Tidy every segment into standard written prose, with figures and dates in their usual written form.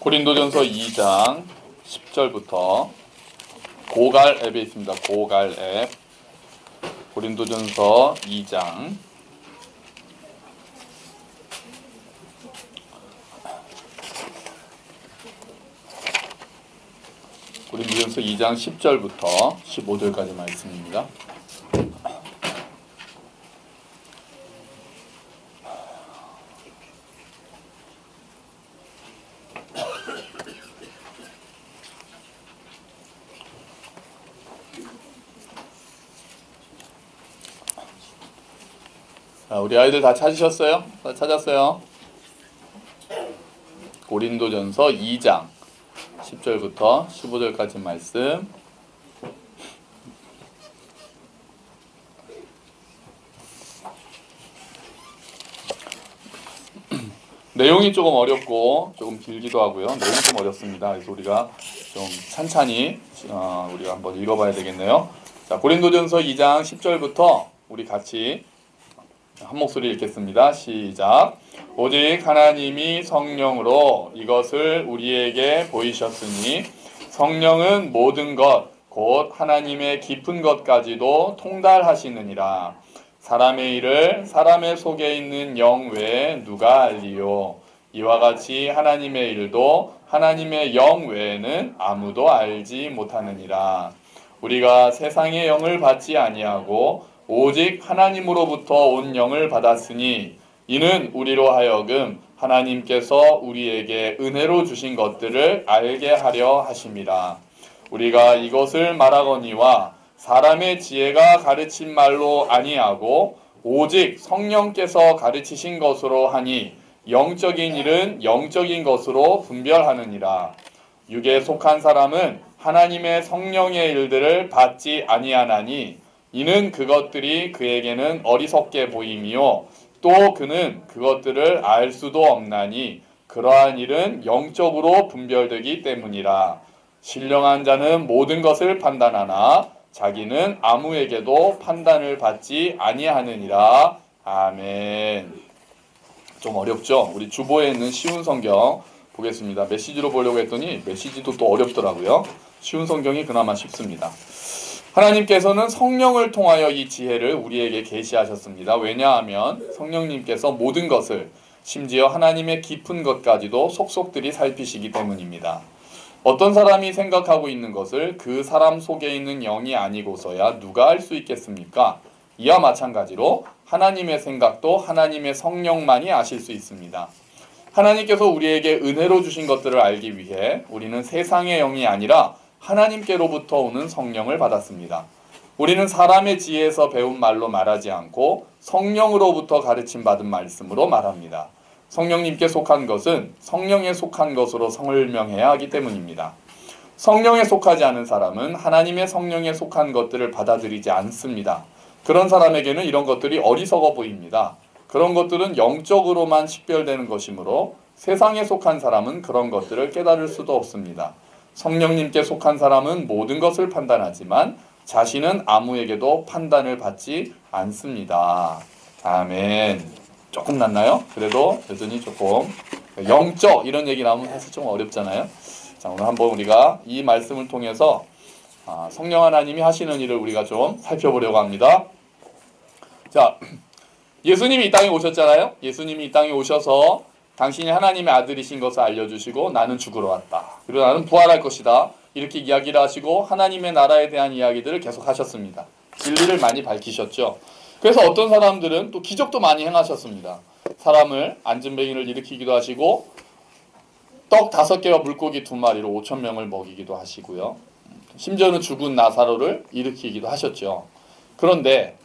고린도전서 2장 10절부터 고갈 앱에 있습니다. 고갈 앱. 고린도전서 2장 고린도전서 2장 10절부터 15절까지 말씀입니다. 자, 우리 아이들 다 찾으셨어요? 다 찾았어요? 고린도전서 2장 10절부터 15절까지 말씀. 내용이 조금 어렵고 조금 길기도 하고요. 내용이 좀 어렵습니다. 그래서 우리가 좀 찬찬히 우리가 한번 읽어봐야 되겠네요. 자, 고린도전서 2장 10절부터 우리 같이 한 목소리 읽겠습니다. 시작. 오직 하나님이 성령으로 이것을 우리에게 보이셨으니 성령은 모든 것 곧 하나님의 깊은 것까지도 통달하시느니라. 사람의 일을 사람의 속에 있는 영 외에 누가 알리요? 이와 같이 하나님의 일도 하나님의 영 외에는 아무도 알지 못하느니라. 우리가 세상의 영을 받지 아니하고 오직 하나님으로부터 온 영을 받았으니 이는 우리로 하여금 하나님께서 우리에게 은혜로 주신 것들을 알게 하려 하심이라. 우리가 이것을 말하거니와 사람의 지혜가 가르친 말로 아니하고 오직 성령께서 가르치신 것으로 하니 영적인 일은 영적인 것으로 분별하느니라. 육에 속한 사람은 하나님의 성령의 일들을 받지 아니하나니 이는 그것들이 그에게는 어리석게 보임이요 또 그는 그것들을 알 수도 없나니 그러한 일은 영적으로 분별되기 때문이라. 신령한 자는 모든 것을 판단하나 자기는 아무에게도 판단을 받지 아니하느니라. 아멘. 좀 어렵죠? 우리 주보에 있는 쉬운 성경 보겠습니다. 메시지로 보려고 했더니 메시지도 또 어렵더라고요. 쉬운 성경이 그나마 쉽습니다. 하나님께서는 성령을 통하여 이 지혜를 우리에게 계시하셨습니다. 왜냐하면 성령님께서 모든 것을 심지어 하나님의 깊은 것까지도 속속들이 살피시기 때문입니다. 어떤 사람이 생각하고 있는 것을 그 사람 속에 있는 영이 아니고서야 누가 알 수 있겠습니까? 이와 마찬가지로 하나님의 생각도 하나님의 성령만이 아실 수 있습니다. 하나님께서 우리에게 은혜로 주신 것들을 알기 위해 우리는 세상의 영이 아니라 하나님께로부터 오는 성령을 받았습니다. 우리는 사람의 지혜에서 배운 말로 말하지 않고 성령으로부터 가르침 받은 말씀으로 말합니다. 성령님께 속한 것은 성령에 속한 것으로 설명해야 하기 때문입니다. 성령에 속하지 않은 사람은 하나님의 성령에 속한 것들을 받아들이지 않습니다. 그런 사람에게는 이런 것들이 어리석어 보입니다. 그런 것들은 영적으로만 식별되는 것이므로 세상에 속한 사람은 그런 것들을 깨달을 수도 없습니다. 성령님께 속한 사람은 모든 것을 판단하지만 자신은 아무에게도 판단을 받지 않습니다. 아멘. 조금 낫나요? 그래도 여전히 조금 영적 이런 얘기 나오면 사실 좀 어렵잖아요. 자, 오늘 한번 우리가 이 말씀을 통해서 성령 하나님이 하시는 일을 우리가 좀 살펴보려고 합니다. 자, 예수님이 이 땅에 오셨잖아요. 예수님이 이 땅에 오셔서 당신이 하나님의 아들이신 것을 알려주시고 나는 죽으러 왔다. 그리고 나는 부활할 것이다. 이렇게 이야기를 하시고 하나님의 나라에 대한 이야기들을 계속 하셨습니다. 진리를 많이 밝히셨죠. 그래서 어떤 사람들은 또 기적도 많이 행하셨습니다. 사람을 안진뱅이를 일으키기도 하시고 떡 5개와 물고기 2마리로 5,000명을 먹이기도 하시고요. 심지어는 죽은 나사로를 일으키기도 하셨죠. 그런데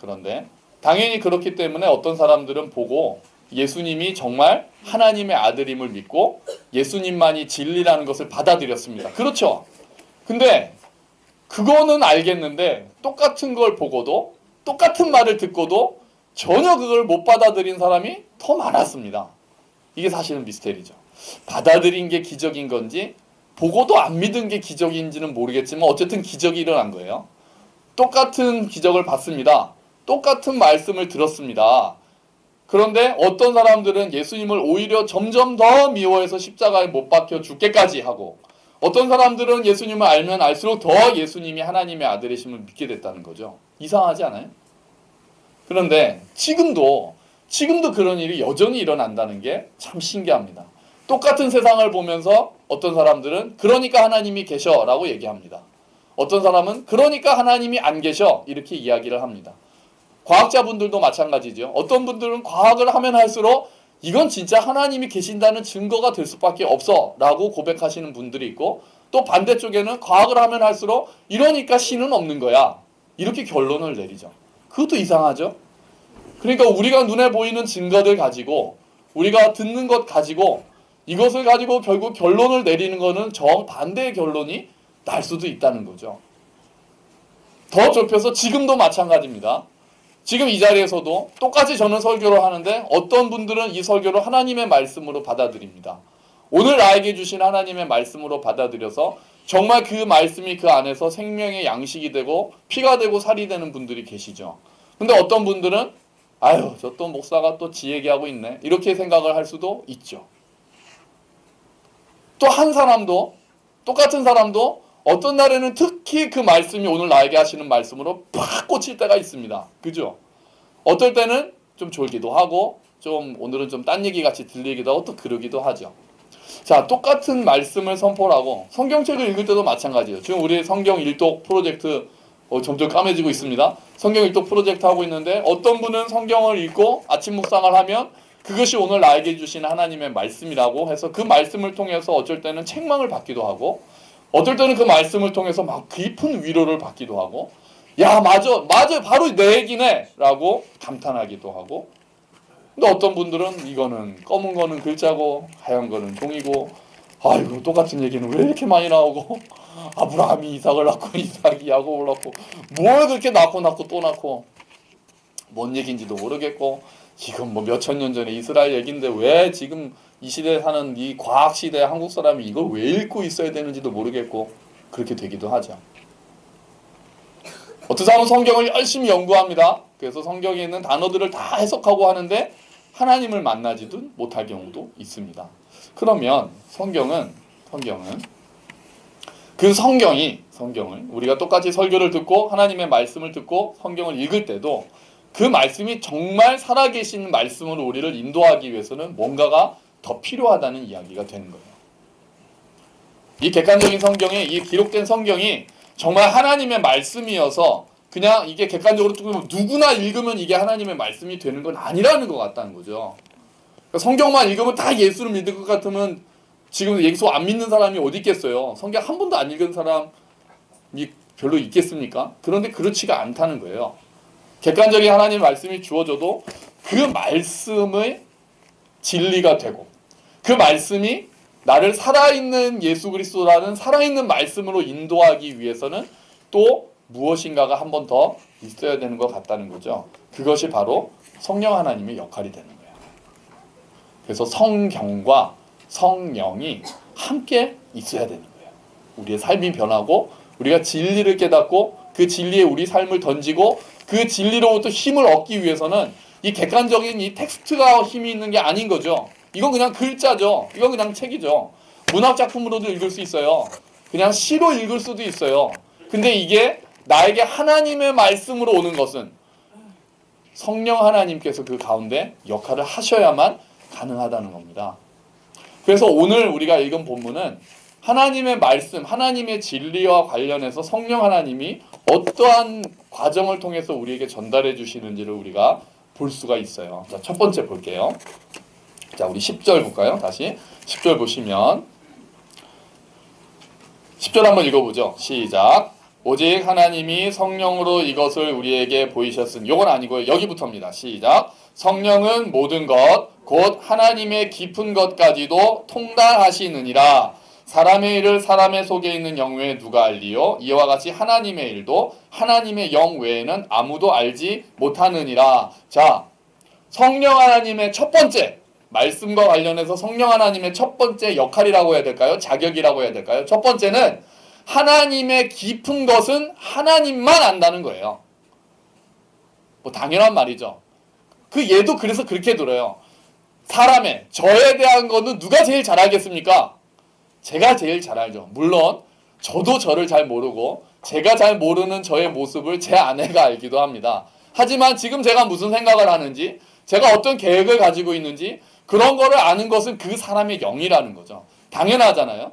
당연히 그렇기 때문에 어떤 사람들은 보고 예수님이 정말 하나님의 아들임을 믿고 예수님만이 진리라는 것을 받아들였습니다. 그렇죠? 근데 그거는 알겠는데 똑같은 걸 보고도 똑같은 말을 듣고도 전혀 그걸 못 받아들인 사람이 더 많았습니다. 이게 사실은 미스테리죠. 받아들인 게 기적인 건지 보고도 안 믿은 게 기적인지는 모르겠지만 어쨌든 기적이 일어난 거예요. 똑같은 기적을 봤습니다. 똑같은 말씀을 들었습니다. 그런데 어떤 사람들은 예수님을 오히려 점점 더 미워해서 십자가에 못 박혀 죽게까지 하고, 어떤 사람들은 예수님을 알면 알수록 더 예수님이 하나님의 아들이심을 믿게 됐다는 거죠. 이상하지 않아요? 그런데 지금도 그런 일이 여전히 일어난다는 게 참 신기합니다. 똑같은 세상을 보면서 어떤 사람들은 그러니까 하나님이 계셔라고 얘기합니다. 어떤 사람은 그러니까 하나님이 안 계셔 이렇게 이야기를 합니다. 과학자분들도 마찬가지죠. 어떤 분들은 과학을 하면 할수록 이건 진짜 하나님이 계신다는 증거가 될 수밖에 없어 라고 고백하시는 분들이 있고, 또 반대쪽에는 과학을 하면 할수록 이러니까 신은 없는 거야 이렇게 결론을 내리죠. 그것도 이상하죠. 그러니까 우리가 눈에 보이는 증거들 가지고, 우리가 듣는 것 가지고, 이것을 가지고 결국 결론을 내리는 것은 정반대의 결론이 날 수도 있다는 거죠. 더 좁혀서 지금도 마찬가지입니다. 지금 이 자리에서도 똑같이 저는 설교를 하는데 어떤 분들은 이 설교를 하나님의 말씀으로 받아들입니다. 오늘 나에게 주신 하나님의 말씀으로 받아들여서 정말 그 말씀이 그 안에서 생명의 양식이 되고 피가 되고 살이 되는 분들이 계시죠. 근데 어떤 분들은 아유, 저 또 목사가 또 지 얘기하고 있네 이렇게 생각을 할 수도 있죠. 또 한 사람도, 똑같은 사람도 어떤 날에는 특히 그 말씀이 오늘 나에게 하시는 말씀으로 팍 꽂힐 때가 있습니다. 그죠? 어떨 때는 좀 졸기도 하고, 좀 오늘은 좀 딴 얘기 같이 들리기도 하고 또 그러기도 하죠. 자, 똑같은 말씀을 선포를 하고 성경책을 읽을 때도 마찬가지예요. 지금 우리 성경 일독 프로젝트 점점 까매지고 있습니다. 성경 일독 프로젝트 하고 있는데 어떤 분은 성경을 읽고 아침 묵상을 하면 그것이 오늘 나에게 주신 하나님의 말씀이라고 해서 그 말씀을 통해서 어쩔 때는 책망을 받기도 하고, 어떨 때는 그 말씀을 통해서 막 깊은 위로를 받기도 하고, 야 맞아 바로 내 얘기네 라고 감탄하기도 하고, 근데 어떤 분들은 이거는 검은 거는 글자고 하얀 거는 종이고, 아이고 똑같은 얘기는 왜 이렇게 많이 나오고, 아브라함이 이삭을 낳고 이삭이 야곱을 낳고 뭘 그렇게 낳고 또 낳고 뭔 얘기인지도 모르겠고, 지금 뭐 몇천 년 전에 이스라엘 얘기인데 왜 지금 이 시대에 사는 이 과학 시대에 한국 사람이 이걸 왜 읽고 있어야 되는지도 모르겠고 그렇게 되기도 하죠. 어떤 사람은 성경을 열심히 연구합니다. 그래서 성경에 있는 단어들을 다 해석하고 하는데 하나님을 만나지도 못할 경우도 있습니다. 그러면 성경을 우리가 똑같이 설교를 듣고 하나님의 말씀을 듣고 성경을 읽을 때도 그 말씀이 정말 살아계신 말씀으로 우리를 인도하기 위해서는 뭔가가 더 필요하다는 이야기가 되는 거예요. 이 객관적인 성경에, 이 기록된 성경이 정말 하나님의 말씀이어서 그냥 이게 객관적으로 누구나 읽으면 이게 하나님의 말씀이 되는 건 아니라는 것 같다는 거죠. 그러니까 성경만 읽으면 다 예수를 믿을 것 같으면 지금 예수 안 믿는 사람이 어디 있겠어요. 성경 한 번도 안 읽은 사람이 별로 있겠습니까? 그런데 그렇지가 않다는 거예요. 객관적인 하나님의 말씀이 주어져도 그 말씀의 진리가 되고 그 말씀이 나를 살아있는 예수 그리스도라는 살아있는 말씀으로 인도하기 위해서는 또 무엇인가가 한 번 더 있어야 되는 것 같다는 거죠. 그것이 바로 성령 하나님의 역할이 되는 거예요. 그래서 성경과 성령이 함께 있어야 되는 거예요. 우리의 삶이 변하고 우리가 진리를 깨닫고 그 진리에 우리 삶을 던지고 그 진리로부터 힘을 얻기 위해서는 이 객관적인 이 텍스트가 힘이 있는 게 아닌 거죠. 이건 그냥 글자죠. 이건 그냥 책이죠. 문학 작품으로도 읽을 수 있어요. 그냥 시로 읽을 수도 있어요. 근데 이게 나에게 하나님의 말씀으로 오는 것은 성령 하나님께서 그 가운데 역할을 하셔야만 가능하다는 겁니다. 그래서 오늘 우리가 읽은 본문은 하나님의 말씀, 하나님의 진리와 관련해서 성령 하나님이 어떠한 과정을 통해서 우리에게 전달해 주시는지를 우리가 볼 수가 있어요. 자, 첫 번째 볼게요. 자, 우리 10절 볼까요? 다시 10절 보시면 10절 한번 읽어보죠. 시작. 오직 하나님이 성령으로 이것을 우리에게 보이셨으니, 이건 아니고요. 여기부터입니다. 시작. 성령은 모든 것, 곧 하나님의 깊은 것까지도 통달하시느니라. 사람의 일을 사람의 속에 있는 영 외에 누가 알리요? 이와 같이 하나님의 일도 하나님의 영 외에는 아무도 알지 못하느니라. 자, 성령 하나님의 첫 번째, 말씀과 관련해서 성령 하나님의 첫 번째 역할이라고 해야 될까요? 자격이라고 해야 될까요? 첫 번째는 하나님의 깊은 것은 하나님만 안다는 거예요. 뭐 당연한 말이죠. 그 얘도 그래서 그렇게 들어요. 사람의 저에 대한 거는 누가 제일 잘 알겠습니까? 제가 제일 잘 알죠. 물론 저도 저를 잘 모르고 제가 잘 모르는 저의 모습을 제 아내가 알기도 합니다. 하지만 지금 제가 무슨 생각을 하는지, 제가 어떤 계획을 가지고 있는지 그런 거를 아는 것은 그 사람의 영이라는 거죠. 당연하잖아요.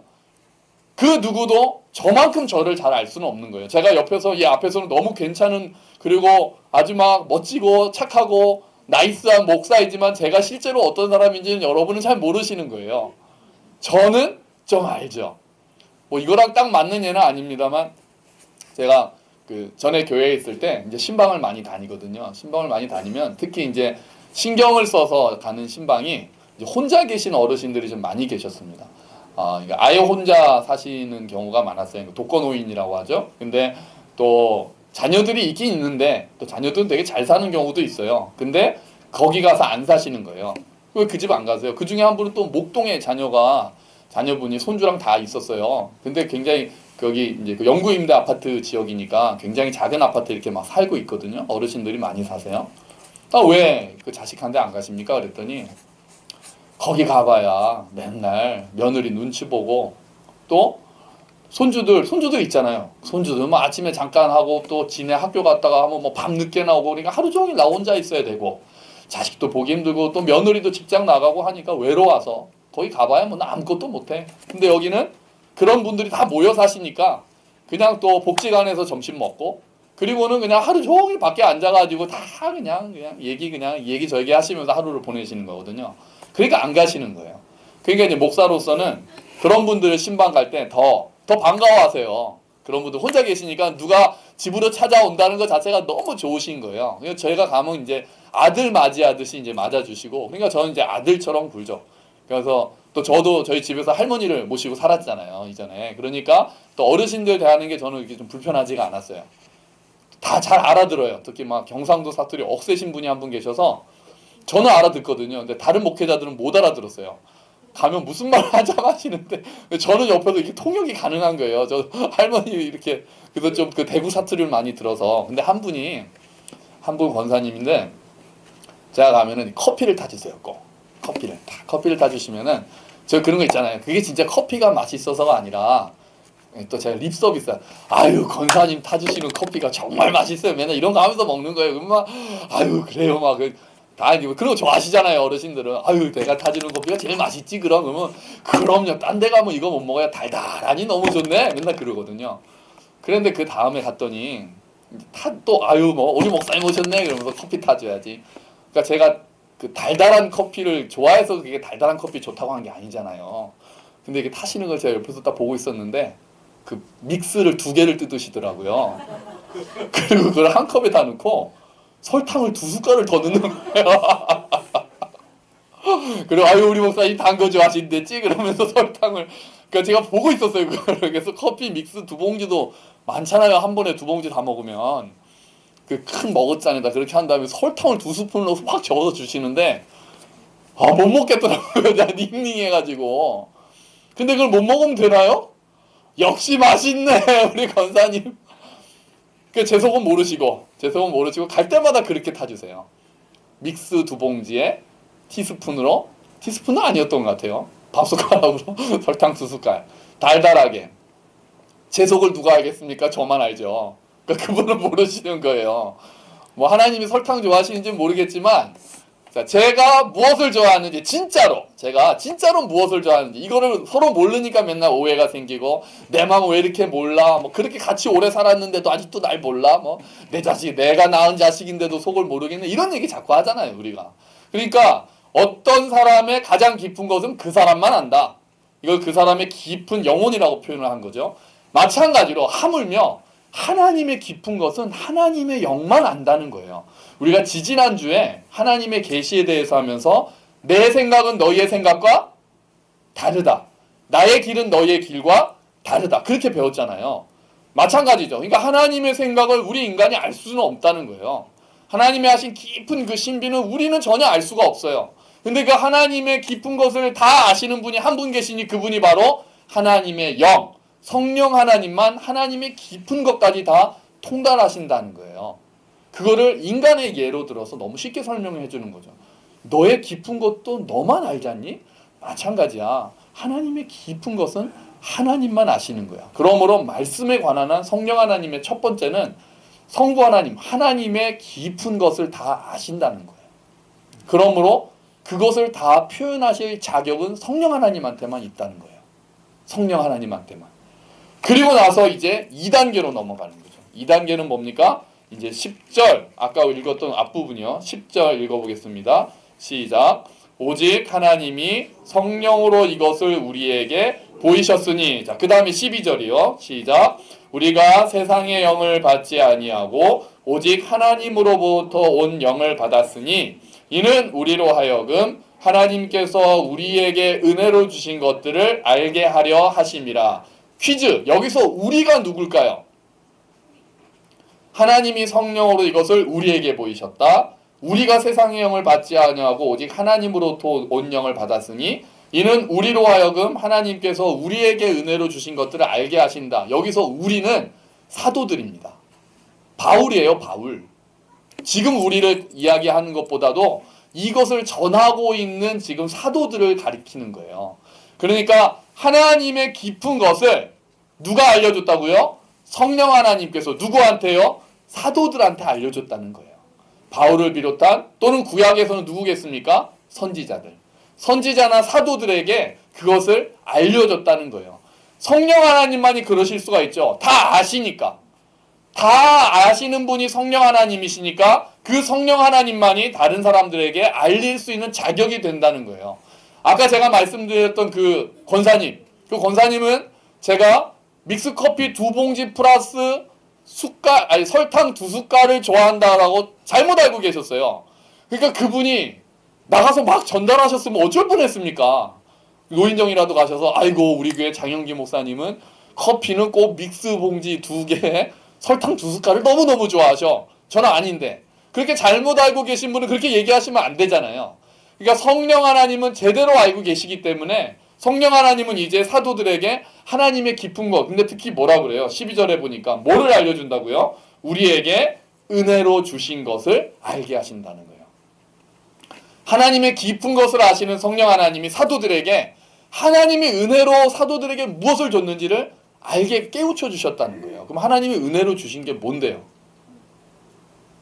그 누구도 저만큼 저를 잘 알 수는 없는 거예요. 제가 옆에서 얘 앞에서는 너무 괜찮은, 그리고 아주 막 멋지고 착하고 나이스한 목사이지만 제가 실제로 어떤 사람인지는 여러분은 잘 모르시는 거예요. 저는 좀 알죠. 뭐 이거랑 딱 맞는 예는 아닙니다만, 제가 그 전에 교회에 있을 때 이제 신방을 많이 다니거든요. 신방을 많이 다니면 특히 이제 신경을 써서 가는 신방이 이제 혼자 계신 어르신들이 좀 많이 계셨습니다. 그러니까 아예 혼자 사시는 경우가 많았어요. 독거노인이라고 하죠. 근데 또 자녀들이 있긴 있는데 또 자녀들은 되게 잘 사는 경우도 있어요. 근데 거기 가서 안 사시는 거예요. 왜 그 집 안 가세요? 그 중에 한 분은 또 목동에 자녀분이 손주랑 다 있었어요. 근데 굉장히 거기 이제 그 영구 임대 아파트 지역이니까 굉장히 작은 아파트 이렇게 막 살고 있거든요. 어르신들이 많이 사세요. 왜 그 자식한테 안 가십니까? 그랬더니 거기 가봐야 맨날 며느리 눈치 보고 또 손주들 있잖아요. 손주들 뭐 아침에 잠깐 하고 또 지네 학교 갔다가 하면 뭐 밤 늦게 나오고 그러니까 하루 종일 나 혼자 있어야 되고 자식도 보기 힘들고 또 며느리도 직장 나가고 하니까 외로워서 거기 가봐야 뭐 아무것도 못해. 근데 여기는 그런 분들이 다 모여 사시니까 그냥 또 복지관에서 점심 먹고 그리고는 그냥 하루 종일 밖에 앉아가지고 다 그냥 얘기 저기 하시면서 하루를 보내시는 거거든요. 그러니까 안 가시는 거예요. 그러니까 이제 목사로서는 그런 분들 신방 갈 때 더 반가워하세요. 그런 분들 혼자 계시니까 누가 집으로 찾아온다는 것 자체가 너무 좋으신 거예요. 그래서 저희가 가면 이제 아들 맞이하듯이 이제 맞아주시고, 그러니까 저는 이제 아들처럼 굴죠. 그래서 또 저도 저희 집에서 할머니를 모시고 살았잖아요, 이전에. 그러니까 또 어르신들 대하는 게 저는 이렇게 좀 불편하지가 않았어요. 다 잘 알아들어요. 특히 막 경상도 사투리 억세신 분이 한 분 계셔서 저는 알아듣거든요. 근데 다른 목회자들은 못 알아들었어요. 가면 무슨 말을 하자고 하시는데 저는 옆에서 이렇게 통역이 가능한 거예요. 저 할머니 이렇게 그래서 좀 그 대구 사투리를 많이 들어서. 근데 한 분 권사님인데 제가 가면은 커피를 타주세요. 꼭 커피를 타주시면은 저 그런 거 있잖아요. 그게 진짜 커피가 맛있어서가 아니라 또 제가 립 서비스 아유 권사님 타주시는 커피가 정말 맛있어요. 맨날 이런 거 하면서 먹는 거예요. 그러면 아유 그래요 막 다 그런 거 좋아하시잖아요. 어르신들은 아유 내가 타주는 커피가 제일 맛있지 그러면 그럼요. 딴 데 가면 이거 못 먹어야 달달하니 너무 좋네. 맨날 그러거든요. 그런데 그 다음에 갔더니 또 아유 뭐 우리 목사님 오셨네 그러면서 커피 타줘야지. 그러니까 제가 그 달달한 커피를 좋아해서 그게 달달한 커피 좋다고 한 게 아니잖아요. 근데 이게 타시는 걸 제가 옆에서 딱 보고 있었는데 그 믹스를 2개를 뜯으시더라고요. 그리고 그걸 한 컵에 다 넣고 설탕을 2숟갈을 더 넣는 거예요. 그리고 아유 우리 목사님 단 거 좋아하신댔지 그러면서 설탕을 그러니까 제가 보고 있었어요. 그걸. 그래서 커피 믹스 2봉지도 많잖아요. 한 번에 2봉지 다 먹으면 그 큰 머그잔에다 그렇게 한 다음에 설탕을 2스푼 넣어서 확 저어서 주시는데 못 먹겠더라고요. 내가 닝닝해가지고. 근데 그걸 못 먹으면 되나요? 역시 맛있네 우리 권사님. 제 속은 모르시고 갈 때마다 그렇게 타주세요. 믹스 2봉지에 티스푼은 아니었던 것 같아요. 밥숟가락으로 설탕 2숟갈 달달하게. 제 속을 누가 알겠습니까? 저만 알죠. 그러니까 그분은 모르시는 거예요. 뭐 하나님이 설탕 좋아하시는지는 모르겠지만 자, 제가 무엇을 좋아하는지 제가 진짜로 무엇을 좋아하는지 이거를 서로 모르니까 맨날 오해가 생기고 내 마음 왜 이렇게 몰라 뭐 그렇게 같이 오래 살았는데도 아직도 날 몰라 뭐 내 자식 내가 낳은 자식인데도 속을 모르겠네 이런 얘기 자꾸 하잖아요 우리가. 그러니까 어떤 사람의 가장 깊은 것은 그 사람만 안다. 이걸 그 사람의 깊은 영혼이라고 표현을 한 거죠. 마찬가지로 하물며 하나님의 깊은 것은 하나님의 영만 안다는 거예요. 우리가 지지난주에 하나님의 계시에 대해서 하면서 내 생각은 너희의 생각과 다르다. 나의 길은 너희의 길과 다르다. 그렇게 배웠잖아요. 마찬가지죠. 그러니까 하나님의 생각을 우리 인간이 알 수는 없다는 거예요. 하나님이 하신 깊은 그 신비는 우리는 전혀 알 수가 없어요. 근데 그 하나님의 깊은 것을 다 아시는 분이 한 분 계시니 그분이 바로 하나님의 영, 성령 하나님만 하나님의 깊은 것까지 다 통달하신다는 거예요. 그거를 인간의 예로 들어서 너무 쉽게 설명해 주는 거죠. 너의 깊은 것도 너만 알잖니? 마찬가지야. 하나님의 깊은 것은 하나님만 아시는 거야. 그러므로 말씀에 관한 한 성령 하나님의 첫 번째는 성부 하나님, 하나님의 깊은 것을 다 아신다는 거예요. 그러므로 그것을 다 표현하실 자격은 성령 하나님한테만 있다는 거예요. 성령 하나님한테만. 그리고 나서 이제 2단계로 넘어가는 거죠. 2단계는 뭡니까? 이제 10절, 아까 읽었던 앞부분이요. 10절 읽어보겠습니다. 시작. 오직 하나님이 성령으로 이것을 우리에게 보이셨으니. 자, 그 다음에 12절이요. 시작. 우리가 세상의 영을 받지 아니하고 오직 하나님으로부터 온 영을 받았으니 이는 우리로 하여금 하나님께서 우리에게 은혜로 주신 것들을 알게 하려 하심이라. 퀴즈. 여기서 우리가 누굴까요? 하나님이 성령으로 이것을 우리에게 보이셨다. 우리가 세상의 영을 받지 아니하고 오직 하나님으로부터 온 영을 받았으니 이는 우리로 하여금 하나님께서 우리에게 은혜로 주신 것들을 알게 하신다. 여기서 우리는 사도들입니다. 바울이에요, 바울. 지금 우리를 이야기하는 것보다도 이것을 전하고 있는 지금 사도들을 가리키는 거예요. 그러니까 하나님의 깊은 것을 누가 알려줬다고요? 성령 하나님께서 누구한테요? 사도들한테 알려줬다는 거예요. 바울을 비롯한 또는 구약에서는 누구겠습니까? 선지자들. 선지자나 사도들에게 그것을 알려줬다는 거예요. 성령 하나님만이 그러실 수가 있죠. 다 아시니까. 다 아시는 분이 성령 하나님이시니까 그 성령 하나님만이 다른 사람들에게 알릴 수 있는 자격이 된다는 거예요. 아까 제가 말씀드렸던 그 권사님, 그 권사님은 제가 믹스커피 2봉지 플러스 설탕 2숟갈을 좋아한다라고 잘못 알고 계셨어요. 그러니까 그분이 나가서 막 전달하셨으면 어쩔 뻔했습니까? 노인정이라도 가셔서 아이고 우리 교회 장영기 목사님은 커피는 꼭 믹스 봉지 2개에 설탕 2숟갈을 너무너무 좋아하셔. 저는 아닌데. 그렇게 잘못 알고 계신 분은 그렇게 얘기하시면 안 되잖아요. 그러니까 성령 하나님은 제대로 알고 계시기 때문에 성령 하나님은 이제 사도들에게 하나님의 깊은 것, 근데 특히 뭐라 그래요? 12절에 보니까 뭐를 알려준다고요? 우리에게 은혜로 주신 것을 알게 하신다는 거예요. 하나님의 깊은 것을 아시는 성령 하나님이 사도들에게 하나님이 은혜로 사도들에게 무엇을 줬는지를 알게 깨우쳐 주셨다는 거예요. 그럼 하나님이 은혜로 주신 게 뭔데요?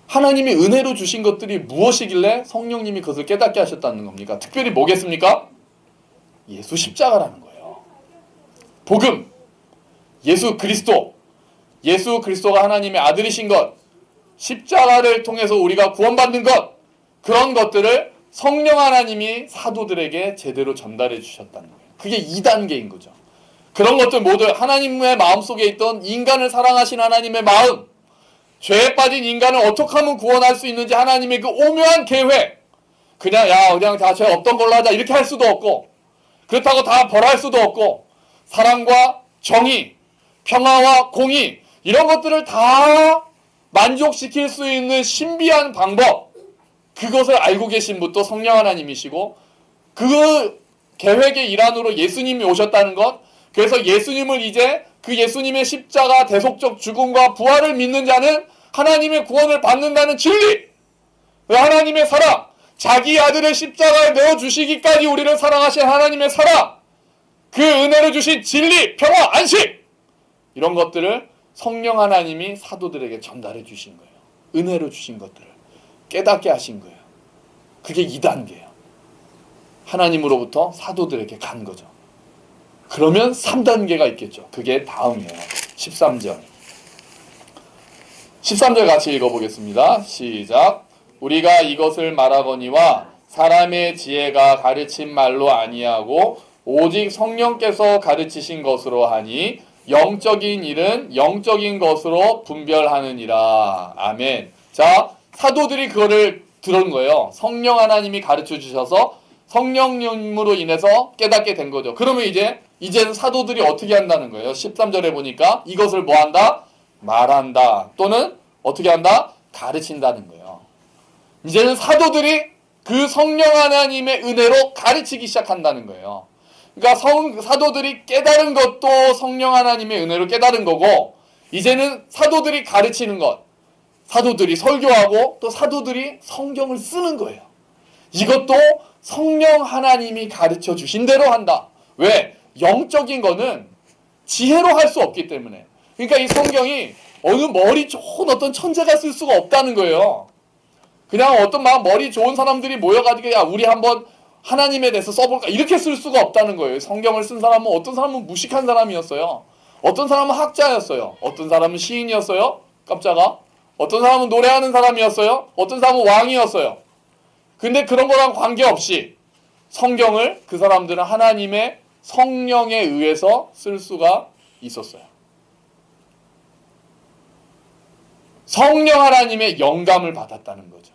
하나님이 은혜로 주신 것들이 무엇이길래 성령님이 그것을 깨닫게 하셨다는 겁니까? 특별히 뭐겠습니까? 예수 십자가라는 거예요. 복음, 예수 그리스도, 예수 그리스도가 하나님의 아들이신 것, 십자가를 통해서 우리가 구원받는 것, 그런 것들을 성령 하나님이 사도들에게 제대로 전달해 주셨다는 거예요. 그게 2단계인 거죠. 그런 것들 모두 하나님의 마음속에 있던 인간을 사랑하신 하나님의 마음, 죄에 빠진 인간을 어떻게 하면 구원할 수 있는지 하나님의 그 오묘한 계획, 그냥 다 죄 없던 걸로 하자 이렇게 할 수도 없고, 그렇다고 다 벌할 수도 없고, 사랑과 정의, 평화와 공의 이런 것들을 다 만족시킬 수 있는 신비한 방법, 그것을 알고 계신 분도 성령 하나님이시고 그 계획의 일환으로 예수님이 오셨다는 것, 그래서 예수님을 이제 그 예수님의 십자가 대속적 죽음과 부활을 믿는 자는 하나님의 구원을 받는다는 진리, 하나님의 사랑, 자기 아들을 십자가에 내어주시기까지 우리를 사랑하신 하나님의 사랑, 그 은혜를 주신 진리, 평화, 안식, 이런 것들을 성령 하나님이 사도들에게 전달해 주신 거예요. 은혜로 주신 것들을 깨닫게 하신 거예요. 그게 2단계예요. 하나님으로부터 사도들에게 간 거죠. 그러면 3단계가 있겠죠. 그게 다음이에요. 13절. 13절 같이 읽어보겠습니다. 시작. 우리가 이것을 말하거니와 사람의 지혜가 가르친 말로 아니하고 오직 성령께서 가르치신 것으로 하니 영적인 일은 영적인 것으로 분별하느니라. 아멘. 자, 사도들이 그거를 들은 거예요. 성령 하나님이 가르쳐 주셔서 성령님으로 인해서 깨닫게 된 거죠. 그러면 이제는 사도들이 어떻게 한다는 거예요? 13절에 보니까 이것을 뭐 한다? 말한다. 또는 어떻게 한다? 가르친다는 거예요. 이제는 사도들이 그 성령 하나님의 은혜로 가르치기 시작한다는 거예요. 그러니까 사도들이 깨달은 것도 성령 하나님의 은혜로 깨달은 거고, 이제는 사도들이 가르치는 것, 사도들이 설교하고 또 사도들이 성경을 쓰는 거예요. 이것도 성령 하나님이 가르쳐 주신 대로 한다. 왜? 영적인 거는 지혜로 할 수 없기 때문에. 그러니까 이 성경이 어느 머리 좋은 어떤 천재가 쓸 수가 없다는 거예요. 그냥 어떤 막 머리 좋은 사람들이 모여가지고 야 우리 한번 하나님에 대해서 써볼까 이렇게 쓸 수가 없다는 거예요. 성경을 쓴 사람은 어떤 사람은 무식한 사람이었어요. 어떤 사람은 학자였어요. 어떤 사람은 시인이었어요. 깜짝아. 어떤 사람은 노래하는 사람이었어요. 어떤 사람은 왕이었어요. 근데 그런 거랑 관계없이 성경을 그 사람들은 하나님의 성령에 의해서 쓸 수가 있었어요. 성령 하나님의 영감을 받았다는 거죠.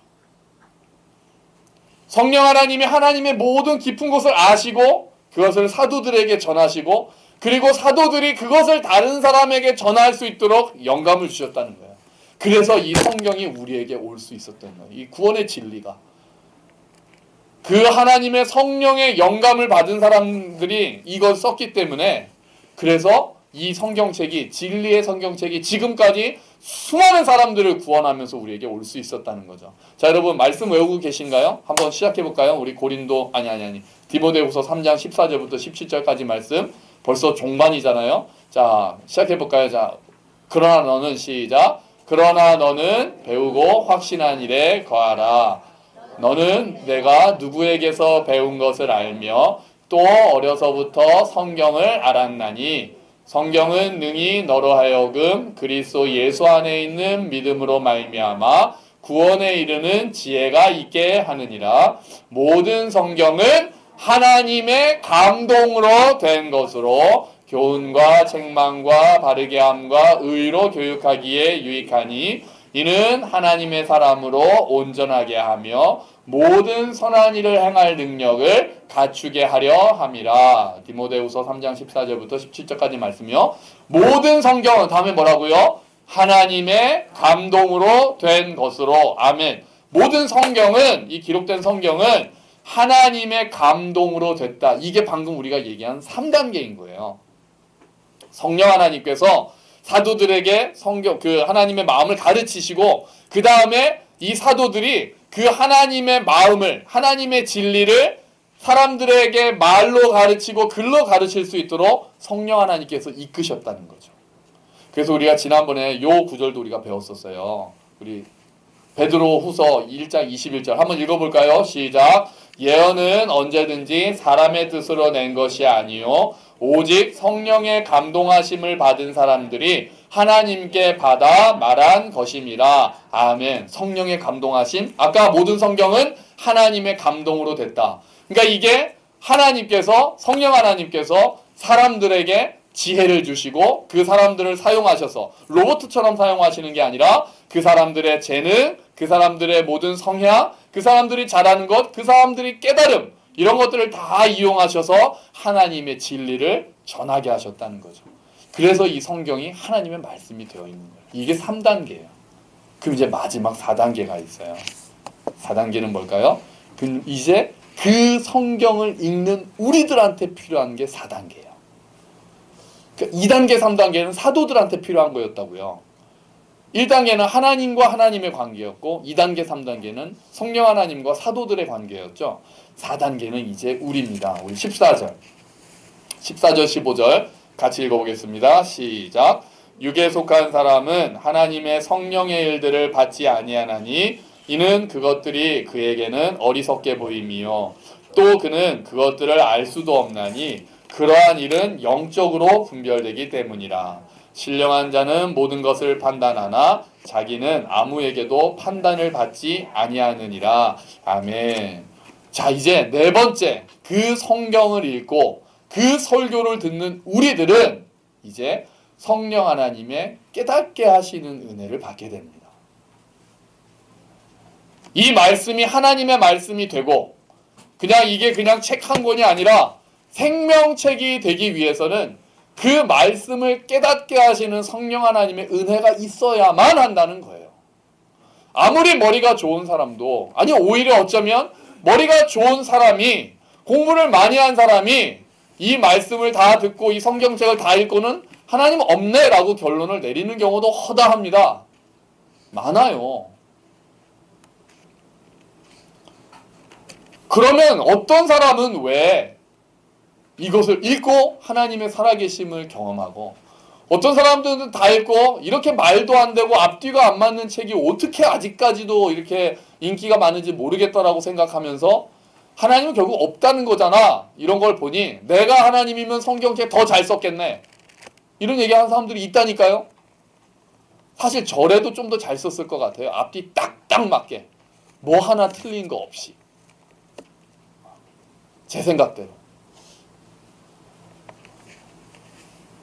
성령 하나님이 하나님의 모든 깊은 곳을 아시고 그것을 사도들에게 전하시고 그리고 사도들이 그것을 다른 사람에게 전할 수 있도록 영감을 주셨다는 거예요. 그래서 이 성경이 우리에게 올 수 있었던 거예요. 이 구원의 진리가. 그 하나님의 성령의 영감을 받은 사람들이 이걸 썼기 때문에 그래서 이 성경책이 진리의 성경책이 지금까지 수많은 사람들을 구원하면서 우리에게 올 수 있었다는 거죠. 자, 여러분 말씀 외우고 계신가요? 한번 시작해 볼까요? 우리 고린도 디모데후서 3장 14절부터 17절까지 말씀. 벌써 종반이잖아요. 자, 시작해 볼까요? 자, 그러나 너는 시작. 그러나 너는 배우고 확신한 일에 거하라. 너는 내가 누구에게서 배운 것을 알며 또 어려서부터 성경을 알았나니 성경은 능히 너로 하여금 그리스도 예수 안에 있는 믿음으로 말미암아 구원에 이르는 지혜가 있게 하느니라. 모든 성경은 하나님의 감동으로 된 것으로 교훈과 책망과 바르게 함과 의로 교육하기에 유익하니 이는 하나님의 사람으로 온전하게 하며 모든 선한 일을 행할 능력을 갖추게 하려 함이라. 디모데후서 3장 14절부터 17절까지 말씀이요. 모든 성경은 다음에 뭐라고요? 하나님의 감동으로 된 것으로. 아멘. 모든 성경은 이 기록된 성경은 하나님의 감동으로 됐다. 이게 방금 우리가 얘기한 3단계인 거예요. 성령 하나님께서 사도들에게 성경 그 하나님의 마음을 가르치시고 그 다음에 이 사도들이 그 하나님의 마음을 하나님의 진리를 사람들에게 말로 가르치고 글로 가르칠 수 있도록 성령 하나님께서 이끄셨다는 거죠. 그래서 우리가 지난번에 요 구절도 우리가 배웠었어요. 우리 베드로 후서 1장 21절 한번 읽어볼까요? 시작. 예언은 언제든지 사람의 뜻으로 낸 것이 아니요 오직 성령의 감동하심을 받은 사람들이 하나님께 받아 말한 것임이라. 아멘. 성령의 감동하심. 아까 모든 성경은 하나님의 감동으로 됐다. 그러니까 이게 하나님께서 성령 하나님께서 사람들에게 지혜를 주시고 그 사람들을 사용하셔서 로봇처럼 사용하시는 게 아니라 그 사람들의 재능, 그 사람들의 모든 성향, 그 사람들이 잘하는 것, 그 사람들이 깨달음 이런 것들을 다 이용하셔서 하나님의 진리를 전하게 하셨다는 거죠. 그래서 이 성경이 하나님의 말씀이 되어 있는 거예요. 이게 3단계예요. 그럼 이제 마지막 4단계가 있어요. 4단계는 뭘까요? 그럼 이제 그 성경을 읽는 우리들한테 필요한 게 4단계예요. 그러니까 2단계, 3단계는 사도들한테 필요한 거였다고요. 1단계는 하나님과 하나님의 관계였고 2단계, 3단계는 성령 하나님과 사도들의 관계였죠. 4단계는 이제 우리입니다. 우리 14절, 15절 같이 읽어보겠습니다. 시작. 육에 속한 사람은 하나님의 성령의 일들을 받지 아니하나니 이는 그것들이 그에게는 어리석게 보임이요 또 그는 그것들을 알 수도 없나니 그러한 일은 영적으로 분별되기 때문이라. 신령한 자는 모든 것을 판단하나 자기는 아무에게도 판단을 받지 아니하느니라. 아멘. 자, 이제 네 번째, 그 성경을 읽고 그 설교를 듣는 우리들은 이제 성령 하나님의 깨닫게 하시는 은혜를 받게 됩니다. 이 말씀이 하나님의 말씀이 되고 그냥 이게 그냥 책 한 권이 아니라 생명책이 되기 위해서는 그 말씀을 깨닫게 하시는 성령 하나님의 은혜가 있어야만 한다는 거예요. 아무리 머리가 좋은 사람도, 아니 오히려 어쩌면 머리가 좋은 사람이, 공부를 많이 한 사람이 이 말씀을 다 듣고 이 성경책을 다 읽고는 하나님 없네 라고 결론을 내리는 경우도 허다합니다. 많아요. 그러면 어떤 사람은 왜 이것을 읽고 하나님의 살아계심을 경험하고, 어떤 사람들은 다 읽고 이렇게 말도 안 되고 앞뒤가 안 맞는 책이 어떻게 아직까지도 이렇게 인기가 많은지 모르겠다라고 생각하면서 하나님은 결국 없다는 거잖아, 이런 걸 보니 내가 하나님이면 성경책 더 잘 썼겠네, 이런 얘기하는 사람들이 있다니까요. 사실 저래도 좀 더 잘 썼을 것 같아요. 앞뒤 딱딱 맞게 뭐 하나 틀린 거 없이. 제 생각대로.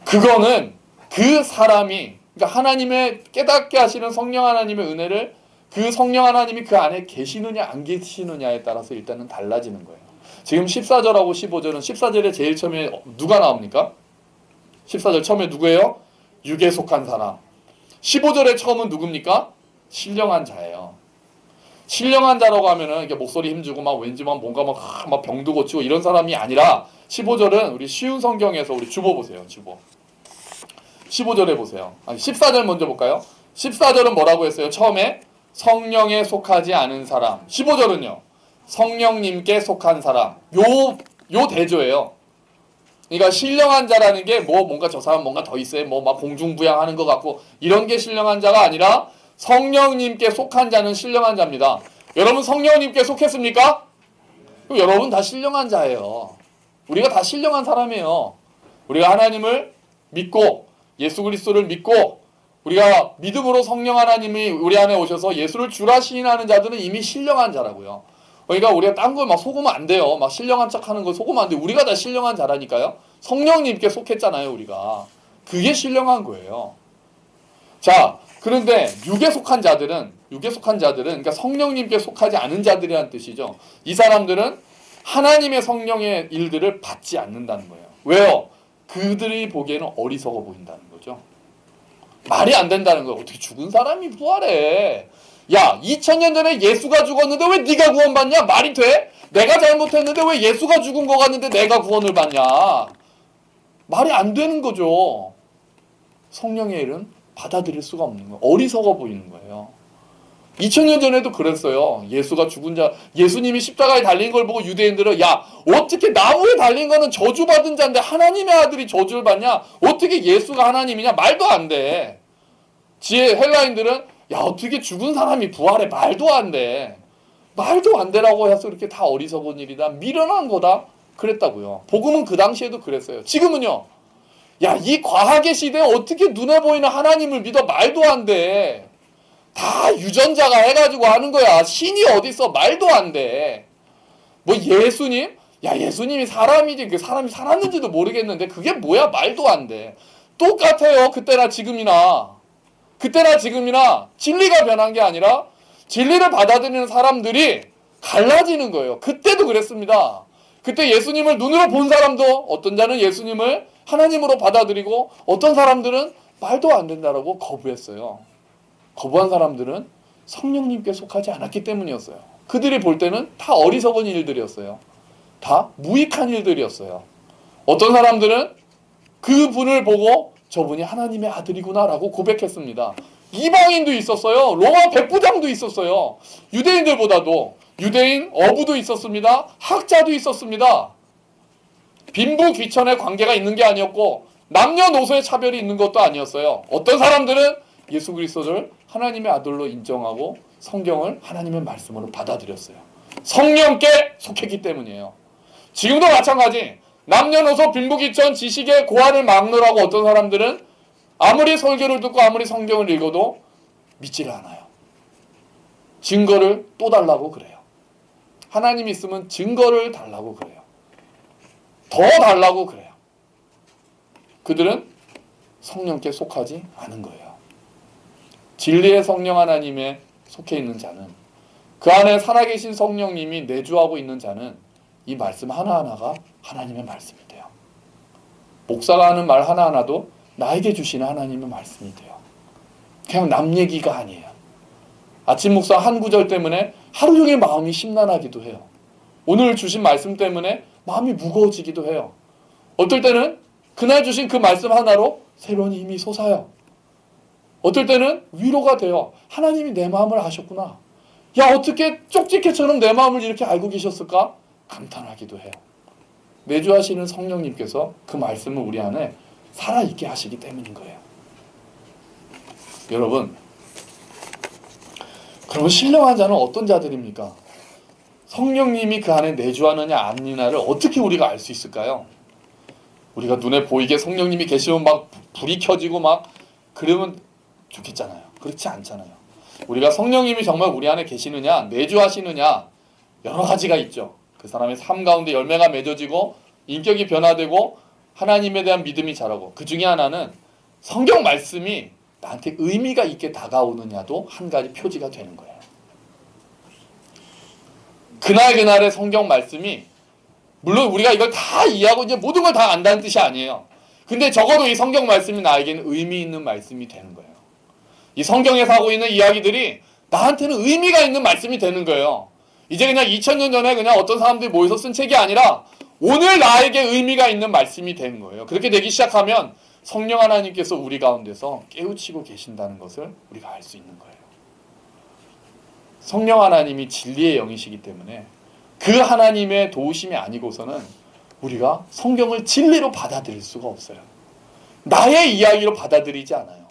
그거는 그 사람이, 그러니까 하나님의 깨닫게 하시는 성령 하나님의 은혜를 그 성령 하나님이 그 안에 계시느냐 안 계시느냐에 따라서 일단은 달라지는 거예요. 지금 14절하고 15절은 14절에 제일 처음에 누가 나옵니까? 14절 처음에 누구예요? 육에 속한 사람. 15절의 처음은 누굽니까? 신령한 자예요. 신령한 자라고 하면은 이렇게 목소리 힘주고 막 왠지 막 뭔가 막 병도 고치고 이런 사람이 아니라, 15절은 우리 쉬운 성경에서 우리 주보 보세요. 주보. 15절에 보세요. 아니 14절 먼저 볼까요? 14절은 뭐라고 했어요? 처음에 성령에 속하지 않은 사람. 15절은요. 성령님께 속한 사람. 요 대조예요. 그러니까 신령한 자라는 게 뭔가 저 사람 뭔가 더 있어요. 뭐 막 공중부양하는 것 같고 이런 게 신령한 자가 아니라 성령님께 속한 자는 신령한 자입니다. 여러분 성령님께 속했습니까? 그럼 여러분 다 신령한 자예요. 우리가 다 신령한 사람이에요. 우리가 하나님을 믿고 예수 그리스도를 믿고 우리가 믿음으로 성령 하나님이 우리 안에 오셔서 예수를 주라 시인하는 자들은 이미 신령한 자라고요. 그러니까 우리가 딴 걸 막 속으면 안 돼요. 막 신령한 척하는 거 속으면 안 돼요. 우리가 다 신령한 자라니까요. 성령님께 속했잖아요, 우리가. 그게 신령한 거예요. 자, 그런데 육에 속한 자들은 그러니까 성령님께 속하지 않은 자들이라는 뜻이죠. 이 사람들은 하나님의 성령의 일들을 받지 않는다는 거예요. 왜요? 그들이 보기에는 어리석어 보인다는 거죠. 말이 안 된다는 거예요. 어떻게 죽은 사람이 부활해? 야, 2000년 전에 예수가 죽었는데 왜 네가 구원받냐? 말이 돼? 내가 잘못했는데 왜 예수가 죽은 거 같는데 내가 구원을 받냐? 말이 안 되는 거죠. 성령의 일은 받아들일 수가 없는 거예요. 어리석어 보이는 거예요. 2000년 전에도 그랬어요. 예수가 죽은 자, 예수님이 십자가에 달린 걸 보고 유대인들은 야, 어떻게 나무에 달린 거는 저주받은 자인데 하나님의 아들이 저주를 받냐? 어떻게 예수가 하나님이냐? 말도 안 돼. 헬라인들은 야, 어떻게 죽은 사람이 부활해? 말도 안 돼. 말도 안 되라고 해서 이렇게 다 어리석은 일이다, 미련한 거다, 그랬다고요. 복음은 그 당시에도 그랬어요. 지금은요. 야, 이 과학의 시대에 어떻게 눈에 보이는 하나님을 믿어? 말도 안 돼. 다 유전자가 해가지고 하는 거야. 신이 어딨어? 말도 안 돼. 뭐 예수님? 야, 예수님이 사람이지. 그 사람이 살았는지도 모르겠는데 그게 뭐야? 말도 안 돼. 똑같아요. 그때나 지금이나. 진리가 변한 게 아니라 진리를 받아들이는 사람들이 갈라지는 거예요. 그때도 그랬습니다. 그때 예수님을 눈으로 본 사람도 어떤 자는 예수님을 하나님으로 받아들이고 어떤 사람들은 말도 안 된다라고 거부했어요. 거부한 사람들은 성령님께 속하지 않았기 때문이었어요. 그들이 볼 때는 다 어리석은 일들이었어요. 다 무익한 일들이었어요. 어떤 사람들은 그 분을 보고 저분이 하나님의 아들이구나라고 고백했습니다. 이방인도 있었어요. 로마 백부장도 있었어요. 유대인들보다도 유대인 어부도 있었습니다. 학자도 있었습니다. 빈부 귀천의 관계가 있는 게 아니었고 남녀노소의 차별이 있는 것도 아니었어요. 어떤 사람들은 예수 그리스도를 하나님의 아들로 인정하고 성경을 하나님의 말씀으로 받아들였어요. 성령께 속했기 때문이에요. 지금도 마찬가지. 남녀노소 빈부귀천 지식의 고하를 막느라고 어떤 사람들은 아무리 설교를 듣고 아무리 성경을 읽어도 믿지를 않아요. 증거를 또 달라고 그래요. 하나님 있으면 증거를 달라고 그래요. 더 달라고 그래요. 그들은 성령께 속하지 않은 거예요. 진리의 성령 하나님에 속해 있는 자는, 그 안에 살아계신 성령님이 내주하고 있는 자는 이 말씀 하나하나가 하나님의 말씀이 돼요. 목사가 하는 말 하나하나도 나에게 주시는 하나님의 말씀이 돼요. 그냥 남 얘기가 아니에요. 아침 묵상 한 구절 때문에 하루 종일 마음이 심란하기도 해요. 오늘 주신 말씀 때문에 마음이 무거워지기도 해요. 어떨 때는 그날 주신 그 말씀 하나로 새로운 힘이 솟아요. 어떨 때는 위로가 돼요. 하나님이 내 마음을 아셨구나. 야, 어떻게 쪽지게처럼 내 마음을 이렇게 알고 계셨을까? 감탄하기도 해요. 내주하시는 성령님께서 그 말씀을 우리 안에 살아있게 하시기 때문인 거예요. 여러분, 그럼 신령한 자는 어떤 자들입니까? 성령님이 그 안에 내주하느냐 아니냐를 어떻게 우리가 알 수 있을까요? 우리가 눈에 보이게 성령님이 계시면 막 불이 켜지고 막 그러면 좋겠잖아요. 그렇지 않잖아요. 우리가 성령님이 정말 우리 안에 계시느냐, 내주하시느냐 여러 가지가 있죠. 그 사람의 삶 가운데 열매가 맺어지고 인격이 변화되고 하나님에 대한 믿음이 자라고, 그 중에 하나는 성경 말씀이 나한테 의미가 있게 다가오느냐도 한 가지 표지가 되는 거예요. 그날의 성경 말씀이, 물론 우리가 이걸 다 이해하고 이제 모든 걸 다 안다는 뜻이 아니에요. 근데 적어도 이 성경 말씀이 나에게는 의미 있는 말씀이 되는 거예요. 이 성경에서 하고 있는 이야기들이 나한테는 의미가 있는 말씀이 되는 거예요. 이제 그냥 2000년 전에 그냥 어떤 사람들이 모여서 쓴 책이 아니라 오늘 나에게 의미가 있는 말씀이 되는 거예요. 그렇게 되기 시작하면 성령 하나님께서 우리 가운데서 깨우치고 계신다는 것을 우리가 알 수 있는 거예요. 성령 하나님이 진리의 영이시기 때문에 그 하나님의 도우심이 아니고서는 우리가 성경을 진리로 받아들일 수가 없어요. 나의 이야기로 받아들이지 않아요.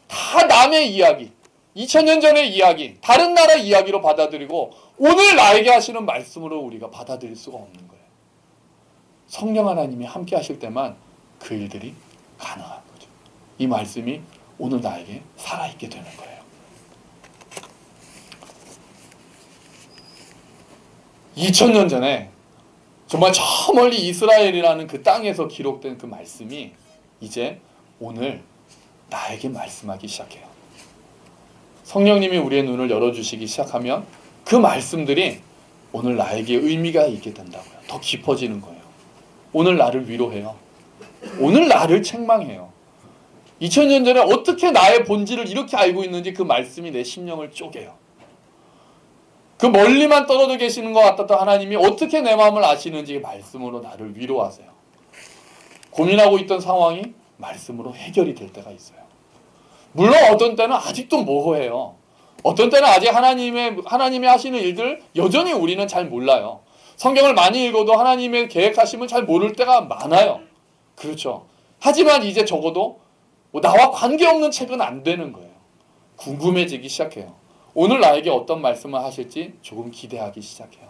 다 남의 이야기, 2000년 전의 이야기, 다른 나라 이야기로 받아들이고 오늘 나에게 하시는 말씀으로 우리가 받아들일 수가 없는 거예요. 성령 하나님이 함께 하실 때만 그 일들이 가능한 거죠. 이 말씀이 오늘 나에게 살아있게 되는 거예요. 2000년 전에 정말 저 멀리 이스라엘이라는 그 땅에서 기록된 그 말씀이 이제 오늘 나에게 말씀하기 시작해요. 성령님이 우리의 눈을 열어주시기 시작하면 그 말씀들이 오늘 나에게 의미가 있게 된다고요. 더 깊어지는 거예요. 오늘 나를 위로해요. 오늘 나를 책망해요. 2000년 전에 어떻게 나의 본질을 이렇게 알고 있는지 그 말씀이 내 심령을 쪼개요. 그 멀리만 떨어져 계시는 것 같았던 하나님이 어떻게 내 마음을 아시는지 말씀으로 나를 위로하세요. 고민하고 있던 상황이 말씀으로 해결이 될 때가 있어요. 물론 어떤 때는 아직도 모호해요. 어떤 때는 아직 하나님이 하시는 일들 여전히 우리는 잘 몰라요. 성경을 많이 읽어도 하나님의 계획하심을 잘 모를 때가 많아요. 그렇죠. 하지만 이제 적어도 나와 관계없는 책은 안 되는 거예요. 궁금해지기 시작해요. 오늘 나에게 어떤 말씀을 하실지 조금 기대하기 시작해요.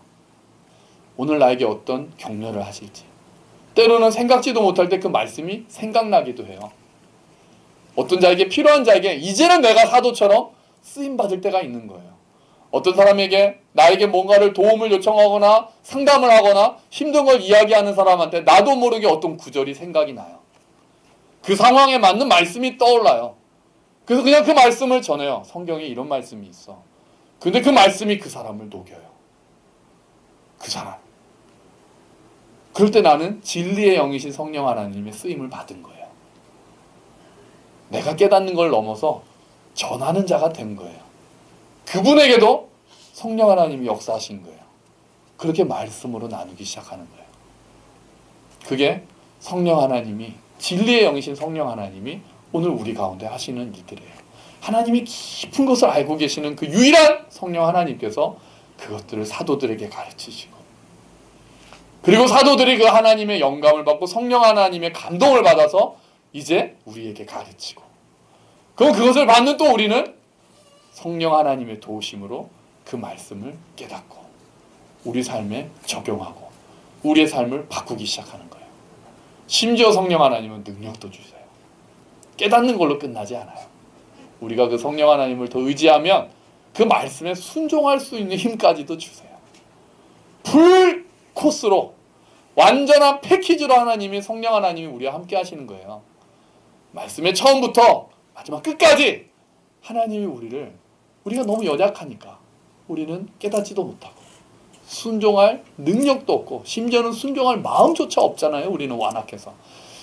오늘 나에게 어떤 격려를 하실지. 때로는 생각지도 못할 때 그 말씀이 생각나기도 해요. 어떤 자에게, 필요한 자에게 이제는 내가 사도처럼 쓰임받을 때가 있는 거예요. 어떤 사람에게, 나에게 뭔가를 도움을 요청하거나 상담을 하거나 힘든 걸 이야기하는 사람한테 나도 모르게 어떤 구절이 생각이 나요. 그 상황에 맞는 말씀이 떠올라요. 그래서 그냥 그 말씀을 전해요. 성경에 이런 말씀이 있어. 근데 그 말씀이 그 사람을 녹여요. 그 사람. 그럴 때 나는 진리의 영이신 성령 하나님의 쓰임을 받은 거예요. 내가 깨닫는 걸 넘어서 전하는 자가 된 거예요. 그분에게도 성령 하나님이 역사하신 거예요. 그렇게 말씀으로 나누기 시작하는 거예요. 그게 성령 하나님이, 진리의 영이신 성령 하나님이 오늘 우리 가운데 하시는 일들이에요. 하나님이 깊은 것을 알고 계시는 그 유일한 성령 하나님께서 그것들을 사도들에게 가르치시고, 그리고 사도들이 그 하나님의 영감을 받고 성령 하나님의 감동을 받아서 이제 우리에게 가르치고, 그럼 그것을 받는 또 우리는 성령 하나님의 도우심으로 그 말씀을 깨닫고 우리 삶에 적용하고 우리의 삶을 바꾸기 시작하는 거예요. 심지어 성령 하나님은 능력도 주세요. 깨닫는 걸로 끝나지 않아요. 우리가 그 성령 하나님을 더 의지하면 그 말씀에 순종할 수 있는 힘까지도 주세요. 풀 코스로, 완전한 패키지로 하나님이, 성령 하나님이 우리와 함께 하시는 거예요. 말씀의 처음부터 마지막 끝까지 하나님이 우리가 너무 연약하니까 우리는 깨닫지도 못하고 순종할 능력도 없고 심지어는 순종할 마음조차 없잖아요. 우리는 완악해서.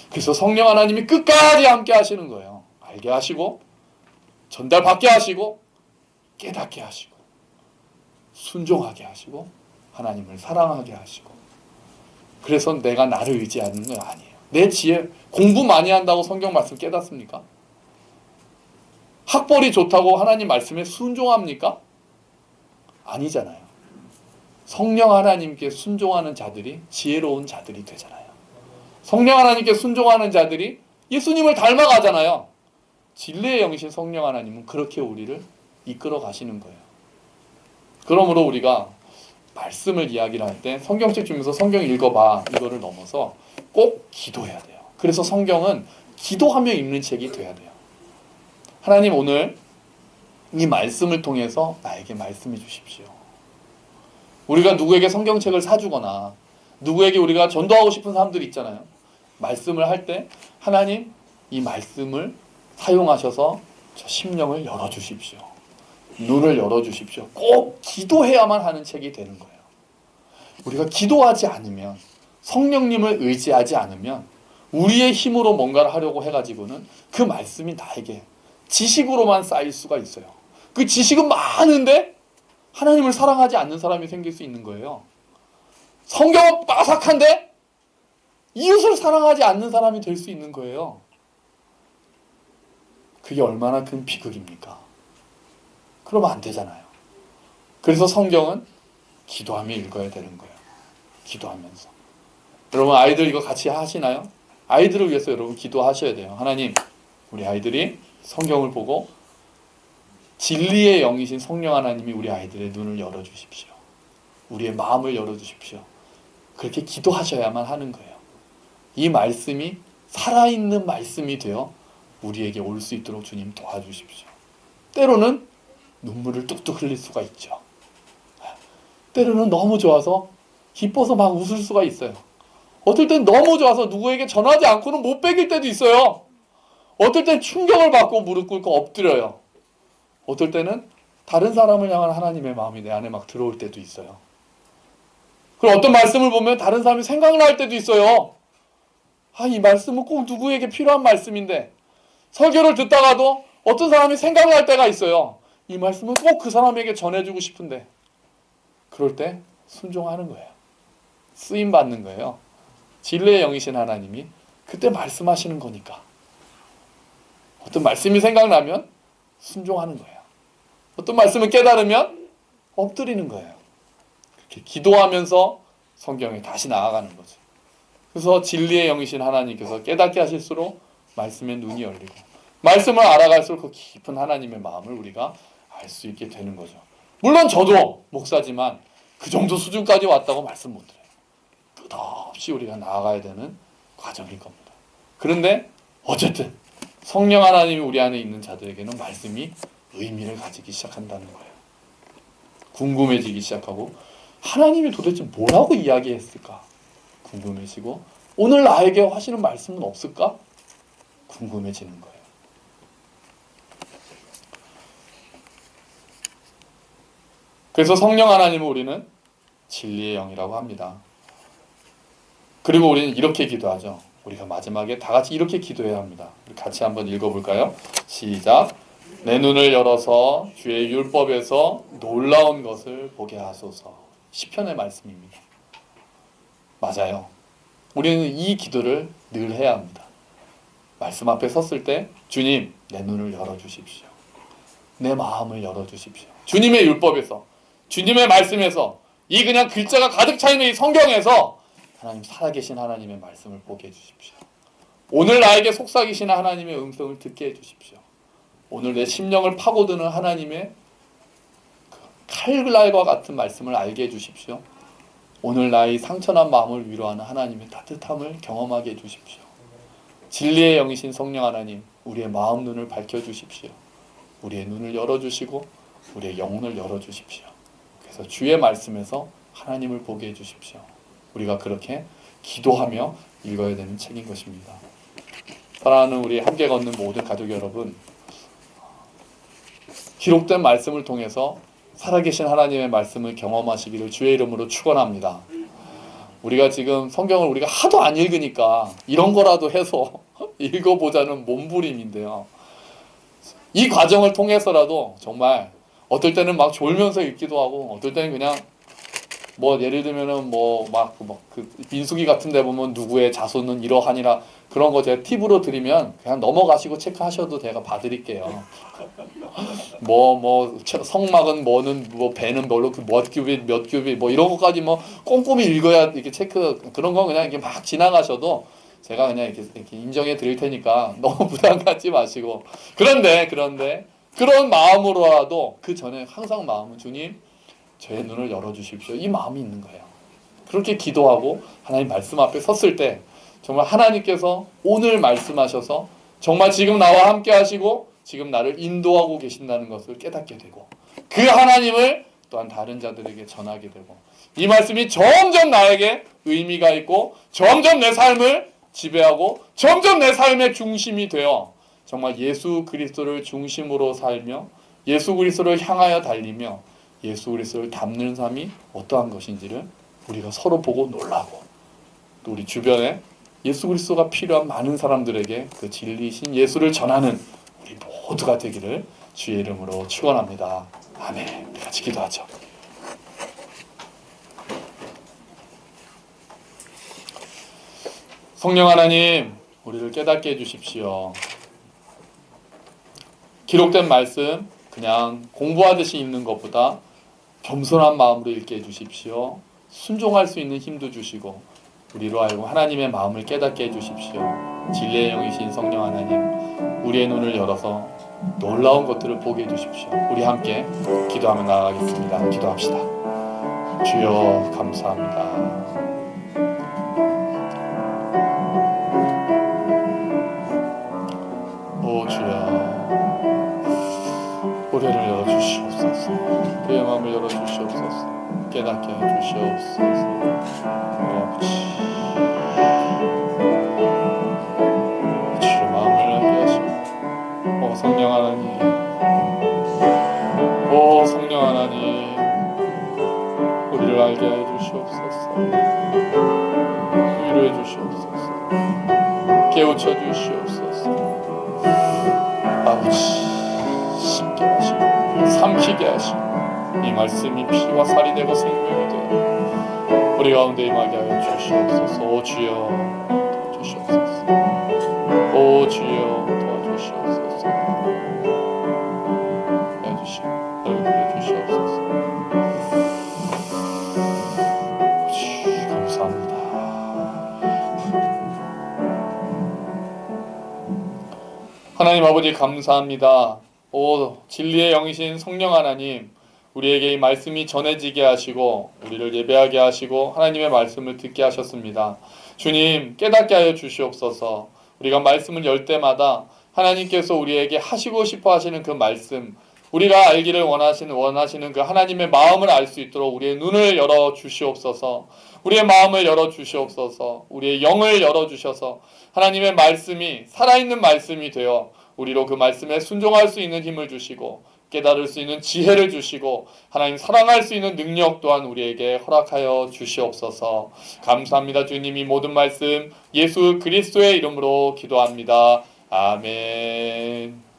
그래서 성령 하나님이 끝까지 함께 하시는 거예요. 알게 하시고 전달받게 하시고 깨닫게 하시고 순종하게 하시고 하나님을 사랑하게 하시고. 그래서 내가 나를 의지하는 건 아니에요. 내 지혜, 공부 많이 한다고 성경 말씀 깨닫습니까? 학벌이 좋다고 하나님 말씀에 순종합니까? 아니잖아요. 성령 하나님께 순종하는 자들이 지혜로운 자들이 되잖아요. 성령 하나님께 순종하는 자들이 예수님을 닮아가잖아요. 진리의 영이신 성령 하나님은 그렇게 우리를 이끌어 가시는 거예요. 그러므로 우리가 말씀을 이야기를 할 때 성경책 주면서 성경 읽어봐 이거를 넘어서 꼭 기도해야 돼요. 그래서 성경은 기도하며 읽는 책이 돼야 돼요. 하나님 오늘 이 말씀을 통해서 나에게 말씀해 주십시오. 우리가 누구에게 성경책을 사주거나 누구에게 우리가 전도하고 싶은 사람들이 있잖아요. 말씀을 할 때 하나님 이 말씀을 사용하셔서 저 심령을 열어주십시오. 눈을 열어주십시오. 꼭 기도해야만 하는 책이 되는 거예요. 우리가 기도하지 않으면 성령님을 의지하지 않으면 우리의 힘으로 뭔가를 하려고 해가지고는 그 말씀이 나에게 지식으로만 쌓일 수가 있어요. 그 지식은 많은데 하나님을 사랑하지 않는 사람이 생길 수 있는 거예요. 성경은 빠삭한데 이웃을 사랑하지 않는 사람이 될 수 있는 거예요. 그게 얼마나 큰 비극입니까? 그러면 안 되잖아요. 그래서 성경은 기도하며 읽어야 되는 거예요. 기도하면서. 여러분 아이들 이거 같이 하시나요? 아이들을 위해서 여러분 기도하셔야 돼요. 하나님 우리 아이들이 성경을 보고 진리의 영이신 성령 하나님이 우리 아이들의 눈을 열어주십시오. 우리의 마음을 열어주십시오. 그렇게 기도하셔야만 하는 거예요. 이 말씀이 살아있는 말씀이 되어 우리에게 올 수 있도록 주님 도와주십시오. 때로는 눈물을 뚝뚝 흘릴 수가 있죠. 때로는 너무 좋아서 기뻐서 막 웃을 수가 있어요. 어떨 땐 너무 좋아서 누구에게 전하지 않고는 못 베길 때도 있어요. 어떨 땐 충격을 받고 무릎 꿇고 엎드려요. 어떨 때는 다른 사람을 향한 하나님의 마음이 내 안에 막 들어올 때도 있어요. 그리고 어떤 말씀을 보면 다른 사람이 생각날 때도 있어요. 아, 이 말씀은 꼭 누구에게 필요한 말씀인데 설교를 듣다가도 어떤 사람이 생각날 때가 있어요. 이 말씀은 꼭 그 사람에게 전해주고 싶은데 그럴 때 순종하는 거예요. 쓰임 받는 거예요. 진리의 영이신 하나님이 그때 말씀하시는 거니까. 어떤 말씀이 생각나면 순종하는 거예요. 어떤 말씀을 깨달으면 엎드리는 거예요. 그렇게 기도하면서 성경에 다시 나아가는 거죠. 그래서 진리의 영이신 하나님께서 깨닫게 하실수록 말씀의 눈이 열리고 말씀을 알아갈수록 그 깊은 하나님의 마음을 우리가 알 수 있게 되는 거죠. 물론 저도 목사지만 그 정도 수준까지 왔다고 말씀 못 드려요. 끝없이 우리가 나아가야 되는 과정일 겁니다. 그런데 어쨌든 성령 하나님이 우리 안에 있는 자들에게는 말씀이 의미를 가지기 시작한다는 거예요. 궁금해지기 시작하고 하나님이 도대체 뭐라고 이야기했을까? 궁금해지고 오늘 나에게 하시는 말씀은 없을까? 궁금해지는 거예요. 그래서 성령 하나님을 우리는 진리의 영이라고 합니다. 그리고 우리는 이렇게 기도하죠. 우리가 마지막에 다 같이 이렇게 기도해야 합니다. 같이 한번 읽어볼까요? 시작. 내 눈을 열어서 주의 율법에서 놀라운 것을 보게 하소서. 시편의 말씀입니다. 맞아요. 우리는 이 기도를 늘 해야 합니다. 말씀 앞에 섰을 때 주님 내 눈을 열어주십시오. 내 마음을 열어주십시오. 주님의 율법에서 주님의 말씀에서 이 그냥 글자가 가득 차있는 이 성경에서 하나님 살아계신 하나님의 말씀을 보게 해주십시오. 오늘 나에게 속삭이시는 하나님의 음성을 듣게 해주십시오. 오늘 내 심령을 파고드는 하나님의 칼날과 같은 말씀을 알게 해주십시오. 오늘 나의 상처난 마음을 위로하는 하나님의 따뜻함을 경험하게 해주십시오. 진리의 영이신 성령 하나님, 우리의 마음 눈을 밝혀주십시오. 우리의 눈을 열어주시고 우리의 영혼을 열어주십시오. 그래서 주의 말씀에서 하나님을 보게 해주십시오. 우리가 그렇게 기도하며 읽어야 되는 책인 것입니다. 사랑하는 우리 함께 걷는 모든 가족 여러분, 기록된 말씀을 통해서 살아계신 하나님의 말씀을 경험하시기를 주의 이름으로 축원합니다. 우리가 지금 성경을 우리가 하도 안 읽으니까 이런 거라도 해서 읽어보자는 몸부림인데요. 이 과정을 통해서라도 정말 어떨 때는 막 졸면서 읽기도 하고 어떨 때는 그냥 뭐 예를 들면은 뭐 막 그 민수기 같은 데 보면 누구의 자손은 이러하니라 그런 거 제가 팁으로 드리면 그냥 넘어가시고 체크하셔도 제가 봐드릴게요. 성막은 뭐는 뭐 배는 별로 몇 규빗 몇 규빗 뭐 이런 것까지 뭐 꼼꼼히 읽어야 이렇게 체크 그런 건 그냥 이렇게 막 지나가셔도 제가 그냥 이렇게 인정해 드릴 테니까 너무 부담 갖지 마시고 그런데 그런 마음으로라도 그 전에 항상 마음은 주님 제 눈을 열어주십시오 이 마음이 있는 거예요. 그렇게 기도하고 하나님 말씀 앞에 섰을 때 정말 하나님께서 오늘 말씀하셔서 정말 지금 나와 함께 하시고 지금 나를 인도하고 계신다는 것을 깨닫게 되고 그 하나님을 또한 다른 자들에게 전하게 되고 이 말씀이 점점 나에게 의미가 있고 점점 내 삶을 지배하고 점점 내 삶의 중심이 되어 정말 예수 그리스도를 중심으로 살며 예수 그리스도를 향하여 달리며 예수 그리스도를 닮는 삶이 어떠한 것인지를 우리가 서로 보고 놀라고 또 우리 주변에 예수 그리스도가 필요한 많은 사람들에게 그 진리이신 예수를 전하는 우리 모두가 되기를 주의 이름으로 축원합니다. 아멘. 같이 기도하죠. 성령 하나님, 우리를 깨닫게 해주십시오. 기록된 말씀 그냥 공부하듯이 읽는 것보다 겸손한 마음으로 읽게 해주십시오. 순종할 수 있는 힘도 주시고 우리로 하여금 하나님의 마음을 깨닫게 해주십시오. 진리의 영이신 성령 하나님, 우리의 눈을 열어서 놀라운 것들을 보게 해주십시오. 우리 함께 기도하며 나아가겠습니다. 기도합시다. 주여 감사합니다. 오 주여 우리를 열어주시옵소서. 우리의 마음을 열어주시옵소서. 깨닫게 해주시옵소서. 아버지 주의 마음을 알게 하시고 오 성령 하나님 오 성령 하나님 우리를 알게 해주시옵소서. 위로해 주시옵소서. 깨우쳐 주시옵소서. 아버지 심게 하시고 삼키게 하시고 이 말씀이 피와 살이 되고 생명이 되어 우리 가운데 임하게 하여 주시옵소서. 오 주여 도와주시옵소서. 오 주여 도와주시옵소서. 도와주시옵소서. 주 감사합니다. 하나님 아버지 감사합니다. 오 진리의 영이신 성령 하나님 우리에게 이 말씀이 전해지게 하시고 우리를 예배하게 하시고 하나님의 말씀을 듣게 하셨습니다. 주님 깨닫게 하여 주시옵소서. 우리가 말씀을 열 때마다 하나님께서 우리에게 하시고 싶어 하시는 그 말씀 우리가 알기를 원하시는 그 하나님의 마음을 알 수 있도록 우리의 눈을 열어 주시옵소서. 우리의 마음을 열어 주시옵소서. 우리의 영을 열어 주셔서 하나님의 말씀이 살아있는 말씀이 되어 우리로 그 말씀에 순종할 수 있는 힘을 주시고 깨달을 수 있는 지혜를 주시고 하나님 사랑할 수 있는 능력 또한 우리에게 허락하여 주시옵소서. 감사합니다. 주님이 모든 말씀 예수 그리스도의 이름으로 기도합니다. 아멘.